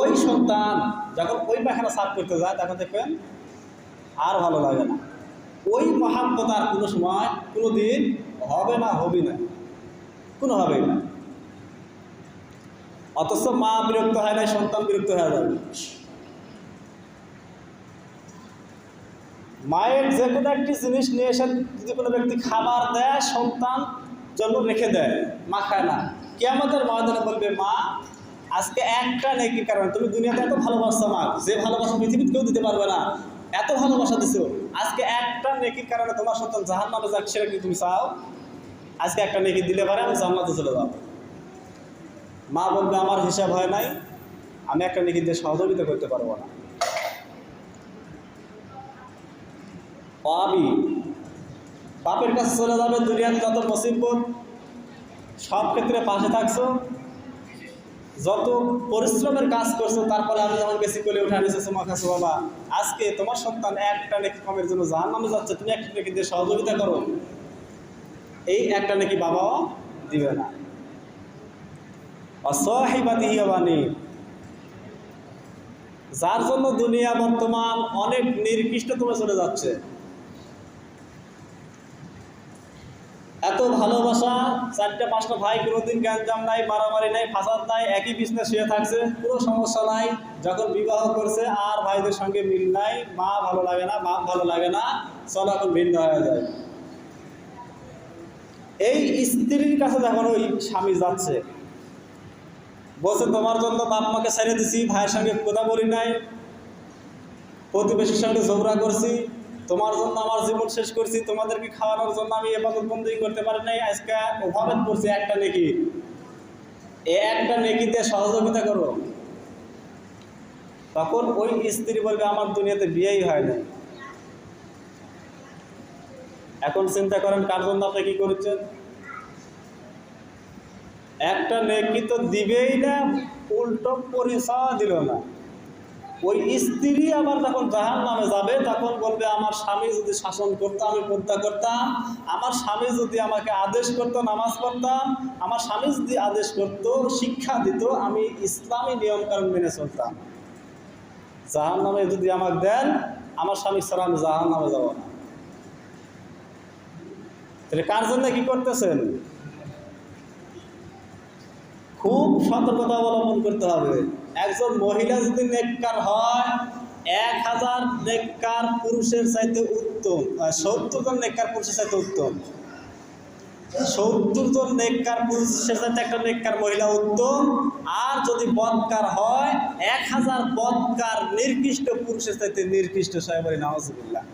ওই সন্তান যখন ওই পায়খানা সাফ করতে যায় তখন দেখবেন আর ভালো লাগে না। ওই মহাব্বত আর কোনো সময় কোনো দিন হবে না, হবি না, কোনো হবেই না। অথচ মা বিরক্ত হয় না, সন্তান বিরক্ত হয়ে যাবে। মায়ের যে কোনো একটি জিনিস নিয়ে এসে যদি কোনো ব্যক্তি খাবার দেয়, সন্তান জন্য রেখে দেয়, মা খায় না, কিয়ামতের ময়দানে বলবে, মা আজকে একটা নেকির কারণে তুমি দুনিয়াতে এত ভালোবাসছো, মা যে ভালোবাসা পৃথিবীতে কেউ দিতে পারবে না, এত ভালোবাসা দিছো, আজকে একটা নেকির কারণে তোমার সন্তান জাহান্নামে যাক, সেটা কি তুমি চাও? আজকে একটা নেকি দিলে পারে আমি জান্নাতে চলে যাব। মা বলবে, আমার হিসাব হয় নাই, আমি একটা নেকি দিয়ে সহযোগিতা করতে পারবো না। পাবি বাপের কাছে চলে যাবে, দুনিয়ার যত মুসিবত সব ক্ষেত্রে পাশে থাকছো, যত পরিশ্রমের কাজ করছো, তারপরে আমি যখন বেশি করে উঠে আনিছো তোমার কাছে, বাবা আজকে তোমার সন্তান একটা নেকি কমের জন্য জাহান্নামে যাচ্ছে, তুমি একটা নেকি দিয়ে সহযোগিতা করো, এই একটা নেকি বাবাও দিবে না। অসহিবাতিহি বানি, যার জন্য দুনিয়া বর্তমান অনেক নিকৃষ্টতমে চলে যাচ্ছে। এত ভালোবাসা, 4-5টা ভাই, কোনোদিন গ্যাঞ্জাম নাই, মারামারি নাই, ফাসাদ নাই, একই বিছানায় শুয়ে থাকছে, কোনো সমস্যা নাই। যখন বিবাহ করছে আর ভাইদের সঙ্গে মিল নাই, মা ভালো লাগে না, বাপ ভালো লাগে না, চল এখন ভিন্ন হয়ে যায়। এই স্ত্রীর কাছে যখন ওই স্বামী যাচ্ছে, বলছে তোমার জন্য বাপ মাকে ছেড়ে দিছি, ভাইয়ের সঙ্গে কথা বলি নাই, প্রতিবেশীর সঙ্গে ঝগড়া করছি, তোমার জন্য আমার জীবন শেষ করছি, তোমাদেরকে খাওয়ানোর জন্য আমি ইবাদত বন্দি করতে পারি নাই, আজকে অভাবে পড়ছি একটা নেকি, একটা নেকিতে সহযোগিতা করো। তখন ওই স্ত্রী বলবে, আমার দুনিয়াতে বিয়েই হয় না। এখন চিন্তা করেন, কার জন্য আপনি কি করেছেন? একটা নেকি তো দিবেই না, উল্টো পরিচয় দিল না। ওই স্ত্রী আবার যখন জাহান্নামে যাবে, তখন বলবে, আমার স্বামী যদি শাসন করতো আমি পর্দা করতাম, আমার স্বামী যদি আমাকে আদেশ করতো নামাজ পড়তাম, আমার স্বামী যদি আদেশ করতো শিক্ষা দিত আমি ইসলামী নিয়মকানুন মেনে চলতাম। জাহান্নামে যদি আমাকে দেন, আমার স্বামী ছাড়া আমি জাহান্নামে যাব না। তাহলে কার জন্য কি করতেছেন? খুব সতর্কতা অবলম্বন করতে হবে। একজন মহিলা যদি নেককার হয়, 1000 নেককার পুরুষের চাইতে উত্তম, 70 জন নেককার পুরুষের চাইতে উত্তম, 70 জন নেককার পুরুষের চাইতে একটা নেককার মহিলা উত্তম। আর যদি বদকার হয়, 1000 বদকার নির্কৃষ্ট পুরুষের চাইতে নির্কৃষ্ট। সবাই বলি নাউজুবিল্লাহ।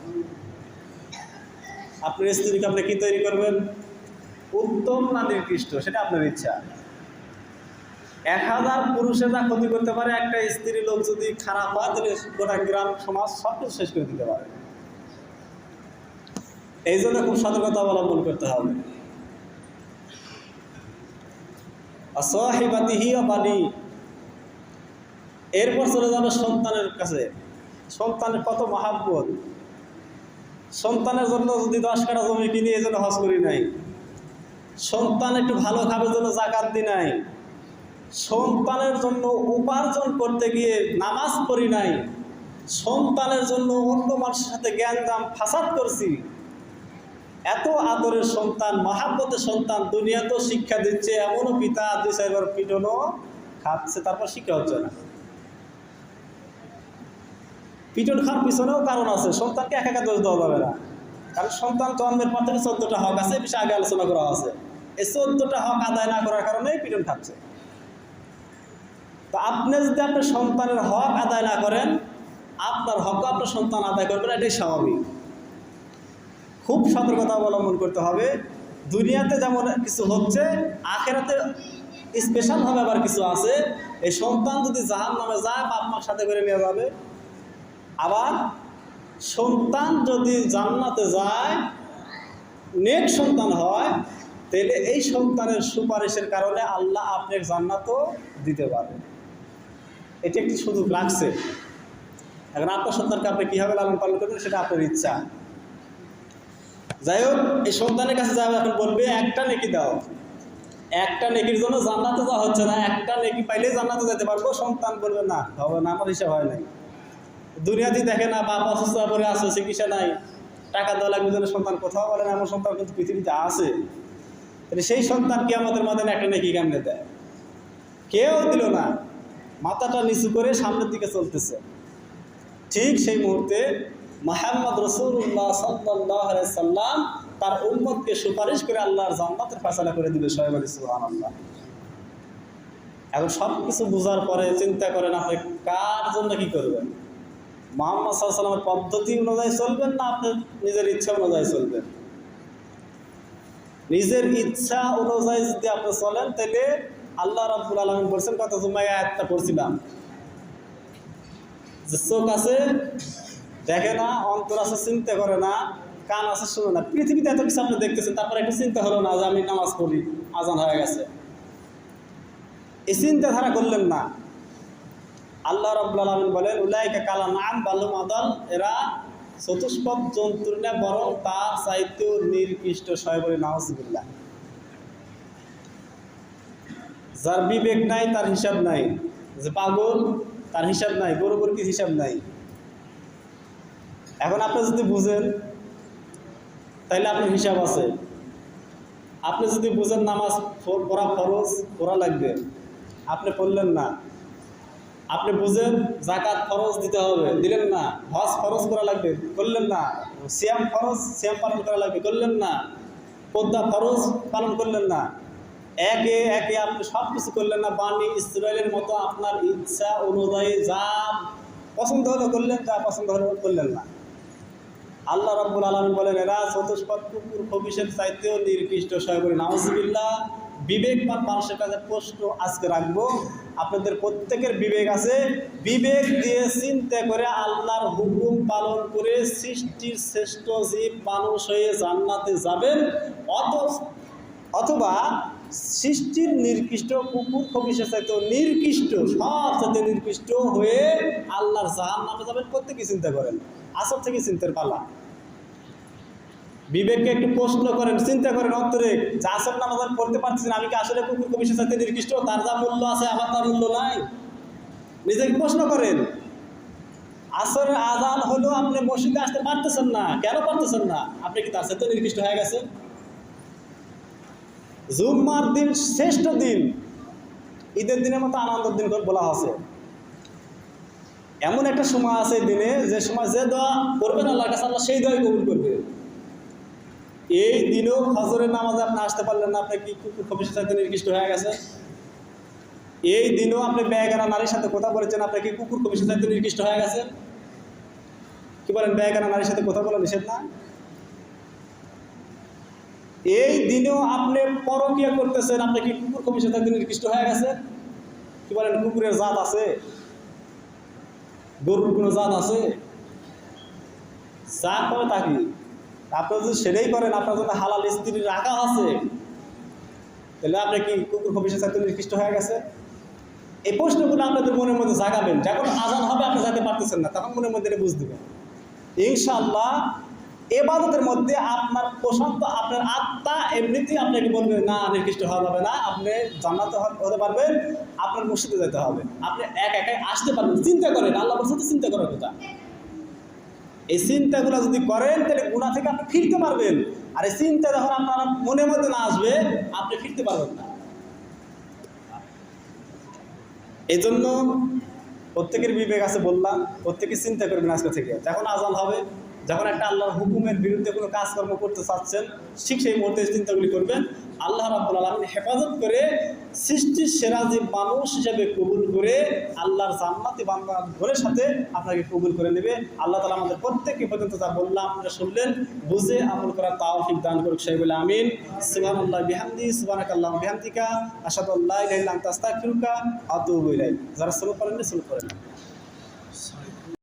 আপনার স্ত্রীকে আপনি কি তৈরি করবেন? উত্তম না নির্কৃষ্ট, সেটা আপনার ইচ্ছা। 1000 পুরুষে যা ক্ষতি করতে পারে, একটা স্ত্রী লোক যদি খারাপ হয়, তাহলে গোটা গ্রাম সমাজ সব কিছু শেষ করে দিতে পারে। এই জন্য খুব সতর্কতা অবলম্বন করতে হবে। অসহিবাতিহি বানি। এরপর চলে যাবে সন্তানের কাছে। সন্তানের কত মহাব্বত। সন্তানের জন্য যদি 10 কাঠা জমি কিনি, এই জন্য হজ করি নাই। সন্তান একটু ভালো খাবে জন্য যাকাত দি নাই। সন্তানের জন্য উপার্জন করতে গিয়ে নামাজ পড়ি নাই। সন্তানের জন্য অন্য মানুষের সাথে জ্ঞানদাম ফাসাদ করছি। এত আদরের সন্তান, মহাব্বতের সন্তান, দুনিয়াতেও শিক্ষা দিচ্ছে, এমনও পিতা 2-4 বার পিটনও খাচ্ছে, তারপর শিক্ষা হচ্ছে না। পিটন খাওয়ার পিছনেও কারণ আছে, সন্তানকে একা একা দোষ দেওয়া যাবে না। কারণ সন্তান জন্মের পর থেকে 14টা হক আছে, বিষয়ে আগে আলোচনা করা আছে। এই 14টা হক আদায় না করার কারণে পিটন খাচ্ছে। তো আপনি যদি আপনার সন্তানের হক আদায় না করেন, আপনার হক আপনার সন্তান আদায় করবেন, এটাই স্বাভাবিক। খুব সতর্কতা অবলম্বন করতে হবে। দুনিয়াতে যেমন কিছু হচ্ছে, আখেরাতে স্পেশালভাবে আবার কিছু আছে। এই সন্তান যদি জাহান্নামে যায়, বাপ মার সাথে করে নিয়ে যাবে। আবার সন্তান যদি জান্নাতে যায়, নেক সন্তান হয়, তাহলে এই সন্তানের সুপারিশের কারণে আল্লাহ আপনাকে জান্নাতও দিতে পারে। এটি একটি সুযোগ লাগছে। এখন আপনার সন্তানকে আপনি কীভাবে লালন পালন করবেন, সেটা আপনার ইচ্ছা। যাই হোক, এই সন্তানের কাছে যাবে, এখন বলবে একটা নেকি দাও, একটা নেকির জন্য জান্নাতে যাওয়া হচ্ছে না, একটা নেকি পাইলে জান্নাতে যেতে পারবো, সন্তান বলবে না হবে না, আমার হিসাব হয় নাই। দুনিয়াতে দেখে না, বাপ অসুস্থ করে আসে, চিকিৎসা নাই, টাকা দেওয়া লাগবে জন্য সন্তান, কোথাও বলেন এমন সন্তান কিন্তু পৃথিবীতে আছে। তাহলে সেই সন্তান কি আমাদের মধ্যে একটা নেকি কেমনে দেয়? কেউ দিল না, মাথাটা নিচু করে সামনের দিকে চলতেছে। ঠিক সেই মুহূর্তে মুহাম্মদ রাসূলুল্লাহ সাল্লাল্লাহু আলাইহি সাল্লাম তার উম্মতকে সুপারিশ করে আল্লাহর জান্নাতের ফয়সালা করে দিবে। সবাই বলে সুবহানাল্লাহ। এখন সব কিছু বোঝার পরে চিন্তা করেন আপনি কার জন্য কি করবেন? মুহাম্মদ সাল্লাল্লাহু আলাইহি সাল্লামের পদ্ধতি অনুযায়ী চলবেন না আপনার নিজের ইচ্ছা অনুযায়ী চলবেন? নিজের ইচ্ছা অনুযায়ী যদি আপনি চলেন তাহলে আল্লাহ রাব্বুল আলামিন বলেছেন, কত জুমায় আয়াতটা পড়ছিলাম, যে চোখ আছে দেখে না, অন্তর আছে চিন্তা করে না, কান আছে শুনে না, পৃথিবীতে এত কিছু আপনি দেখতেছেন, তারপরে একটু চিন্তা হলো না যে আমি নামাজ পড়ি, আজান হয়ে গেছে, এই চিন্তাধারা করলেন না। আল্লাহ রাব্বুল আলামিন বলেন, উলাইকা কালানাম বালুম আদাল, এরা চতুষ্পদ জন্তুর না বরং তার চাইতেও নির্কৃষ্ট। সবাই বলে নাউজুবিল্লাহ। যার বিবেক নাই তার হিসাব নাই, যে পাগল তার হিসাব নাই, গরু গরুর হিসাব নাই। এখন আপনি যদি বুঝেন তাইলে আপনার হিসাব আছে। আপনি যদি বুঝেন নামাজ পড়া ফরজ, পড়া লাগবে, আপনি পড়লেন না। আপনি বুঝেন যাকাত ফরজ দিতে হবে, দিলেন না। হজ ফরজ করা লাগবে, করলেন না। সিয়াম ফরজ, সিয়াম পালন করা লাগবে, করলেন না। পদ্মা ফরজ পালন করলেন না। একে একে আপনি সব কিছু করলেন না। বানি ইসরায়েলের মতো আপনার ইচ্ছা অনুযায়ী যা পছন্দ হলো করলেন, যা পছন্দ হলো করলেন না। আল্লাহ রাব্বুল আলামিন বলেন, এরা চতুষ্পদ কুকুর খবিশের চাইতেও নির্কৃষ্ট। সবাই বলে নাউজুবিল্লাহ। বিবেকবান মানুষের কাছে প্রশ্ন আজকে রাখবো, আপনাদের প্রত্যেকের বিবেক আছে, বিবেক দিয়ে চিন্তা করে আল্লাহর হুকুম পালন করে সৃষ্টির শ্রেষ্ঠ জীব মানুষ হয়ে জান্নাতে যাবেন, অথবা সৃষ্টির নির্কৃষ্ট কুকুর খবিশের চাইতেও নির্কৃষ্ট, সব চাইতে নির্কৃষ্ট হয়ে আল্লাহর জাহান্নামে যাবেন। প্রত্যেকে চিন্তা করেন, আসর থেকে চিন্তার পালা। বিবেককে একটু প্রশ্ন করেন, চিন্তা করেন অন্তরে, যে আসর নামাজ পড়তে পারতেছি না, আমি কি আসলে কুকুর খবিশের চাইতে নির্কৃষ্ট? তার যা মূল্য আছে আমার তার মূল্য নাই? নিজেকে প্রশ্ন করেন। আসরের আজান হলো, আপনি মসজিদে আসতে পারতেছেন না, কেন পারতেছেন না? আপনি কি তার সাথে নির্কৃষ্ট হয়ে গেছেন? জুম্মার দিন শ্রেষ্ঠ দিন, ঈদের দিনের মতো আনন্দের দিন বলা আছে। এমন একটা সময় আছে এই দিনে, যে সময় যে দোয়া করবেন আল্লাহর কাছে, আল্লাহ সেই দোয়াই কবুল করবে। এই দিনেও ফজরের নামাজে আপনি আসতে পারলেন না, আপনি কি কুকুর খবিশের সাথে নির্কৃষ্ট হয়ে গেছে? এই দিনেও আপনি বেগানা নারীর সাথে কথা বলেছেন, আপনি কি কুকুর খবিশের সাথে নির্কৃষ্ট হয়ে গেছে? কি বলেন, বেগানা নারীর সাথে কথা বলা নিষেধ না? এই দিনেও আপনি পরকিয়া করতেছেন, আপনি কি কুকুর খবিশের সাথে নির্কৃষ্ট হয়ে গেছে? কি বলেন, কুকুরের জাত আছে, গরুর কোনো জাত আছে? যা করে তা কি? আপনি যদি সেটাই করেন, আপনার যদি হালাল স্ত্রী রাখা আছে, তাহলে আপনি কি কুকুর খবিশের সাথে নির্কৃষ্ট হয়ে গেছে? এই প্রশ্নগুলো আপনাদের মনের মধ্যে জাগাবেন। যখন আজান হবে আপনি যেতে পারতেছেন না, তখন মনের মধ্যে বুঝ দেবেন। ইনশাআল্লাহ ইবাদতের মধ্যে আপনার পছন্দ, আপনার আত্মা এমনিতেই আপনাকে বলবে না, নির্কৃষ্ট হওয়া যাবে না, আপনি জান্নাতে হতে পারবেন, আপনার মসজিদে যেতে হবে, আপনি এক একাই আসতে পারবেন। চিন্তা করেন, আল্লাহ বলতে চিন্তা করার কথা। এই চিন্তাগুলো যদি করেন তাহলে গুনাহ থেকে আপনি ফিরতে পারবেন। আর এই চিন্তা যখন আপনার মনের মধ্যে না আসবে, আপনি ফিরতে পারবেন না। এই জন্য প্রত্যেকের বিবেক আছে বললাম, প্রত্যেকে চিন্তা করবেন আজকে থেকে। যখন আজান হবে, যখন একটা আল্লাহর হুকুমের বিরুদ্ধে কোনো কাজকর্ম করতে চাচ্ছেন, ঠিক সেই মুহূর্তে চিন্তাগুলি করবেন। আল্লাহ রাব্বুল আলামিন হেফাজত করে সৃষ্টির সেরা জীব মানুষ হিসেবে কবুল করে আল্লাহর জান্নাতি বান্দা ঘরের সাথে আপনাকে কবুল করে নেবে। আল্লাহ তাআলা আমাদের প্রত্যেককে পর্যন্ত যা বললাম আপনারা শুনলেন, বুঝে আমল করার তাওফিক দান করুক। সেই বলে আমিন। সুবহানাল্লাহ বিহামদি, সুবহানাকাল্লাহু বিহামদিকা, আশহাদু আল্লা ইলাহা ইল্লা আনতা আস্তাগফিরুকা ওয়া আতুবু ইলাইক। যারা শুরু করেন শুরু করেন।